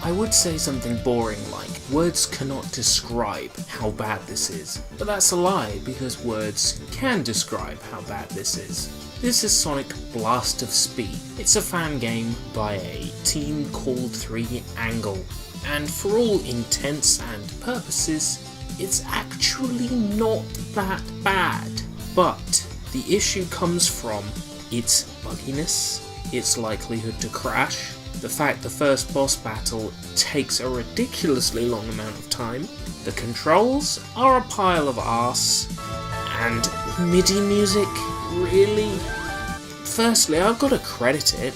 I would say something boring like, words cannot describe how bad this is. But that's a lie, because words can describe how bad this is. This is Sonic Blast of Speed. It's a fan game by a team called 3 Angle, and for all intents and purposes, it's actually not that bad. But the issue comes from its bugginess, its likelihood to crash, the fact the first boss battle takes a ridiculously long amount of time, the controls are a pile of arse, and MIDI music, really? Firstly, I've got to credit it.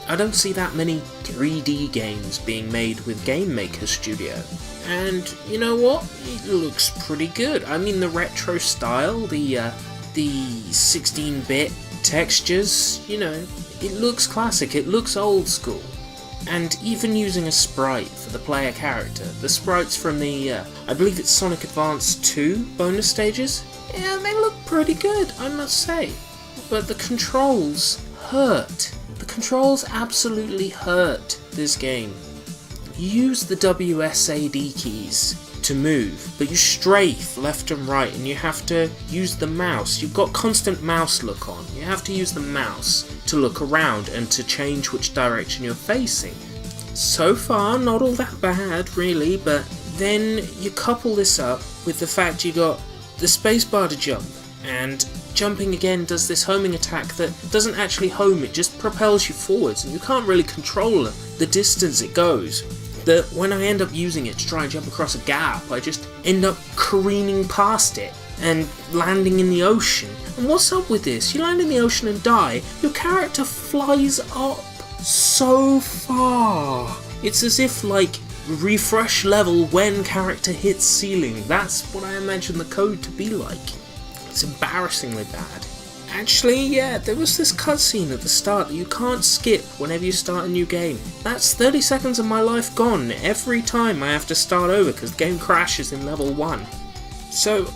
I don't see that many 3D games being made with Game Maker Studio. And you know what? It looks pretty good. I mean, the retro style, the 16-bit textures, you know, it looks classic, it looks old school. And even using a sprite for the player character, the sprites from the, I believe it's Sonic Advance 2 bonus stages, yeah, they look pretty good, I must say. But the controls hurt. The controls absolutely hurt this game. You use the WSAD keys to move, but you strafe left and right, and you have to use the mouse. You've got constant mouse look on. You have to use the mouse to look around and to change which direction you're facing. So far, not all that bad, really, but then you couple this up with the fact you got the spacebar to jump, and jumping again does this homing attack that doesn't actually home, it just propels you forwards, and you can't really control the distance it goes. That when I end up using it to try and jump across a gap, I just end up careening past it and landing in the ocean. And what's up with this? You land in the ocean and die, your character flies up so far. It's as if, like, refresh level when character hits ceiling. That's what I imagine the code to be like. It's embarrassingly bad. Actually, yeah, there was this cutscene at the start that you can't skip whenever you start a new game. That's 30 seconds of my life gone every time I have to start over because the game crashes in level 1. So,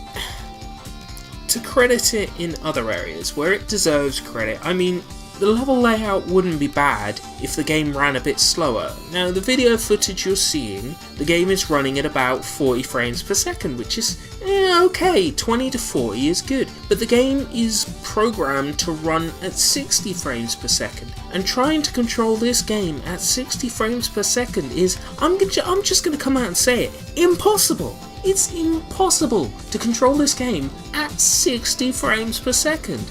to credit it in other areas where it deserves credit, I mean, the level layout wouldn't be bad if the game ran a bit slower. Now, the video footage you're seeing, the game is running at about 40 frames per second, which is okay, 20 to 40 is good, but the game is programmed to run at 60 frames per second, and trying to control this game at 60 frames per second is, I'm just going to come out and say it, impossible! It's impossible to control this game at 60 frames per second.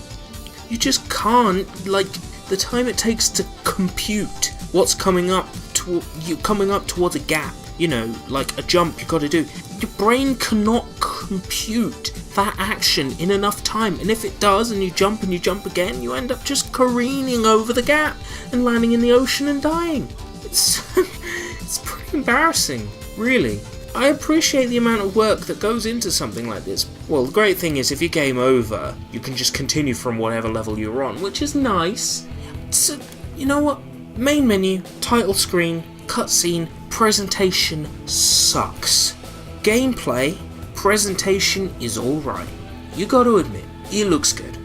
You just can't, like, the time it takes to compute what's coming up towards a gap, you know, like a jump you've got to do. Your brain cannot compute that action in enough time, and if it does and you jump again, you end up just careening over the gap and landing in the ocean and dying. It's pretty embarrassing, really. I appreciate the amount of work that goes into something like this. Well, the great thing is if you're game over, you can just continue from whatever level you're on, which is nice. So, you know what? Main menu, title screen, cutscene, presentation sucks. Gameplay, presentation is alright. You gotta admit, it looks good.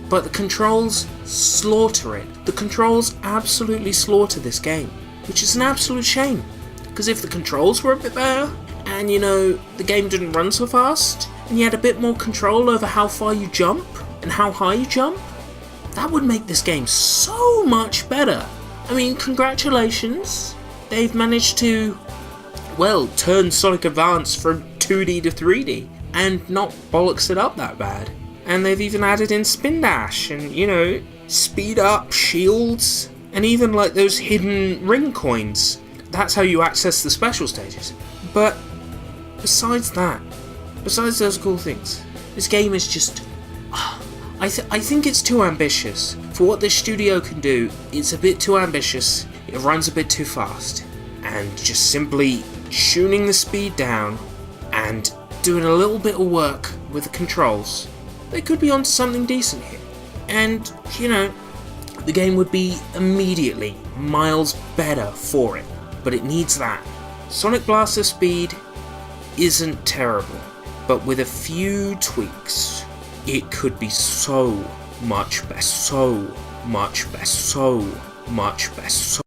But the controls slaughter it. The controls absolutely slaughter this game, which is an absolute shame. Because if the controls were a bit better, and you know, the game didn't run so fast, and you had a bit more control over how far you jump, and how high you jump, that would make this game so much better. I mean, congratulations, they've managed to, well, turn Sonic Advance from 2D to 3D, and not bollocks it up that bad. And they've even added in Spin Dash, and you know, speed up, shields, and even like those hidden ring coins. That's how you access the special stages. But besides that, besides those cool things, this game is just... I think it's too ambitious. For what this studio can do, it's a bit too ambitious, it runs a bit too fast. And just simply tuning the speed down and doing a little bit of work with the controls, they could be onto something decent here. And, you know, the game would be immediately miles better for it. But it needs that. Sonic Blast of Speed isn't terrible, but with a few tweaks, it could be so much better, so much better, so much better, so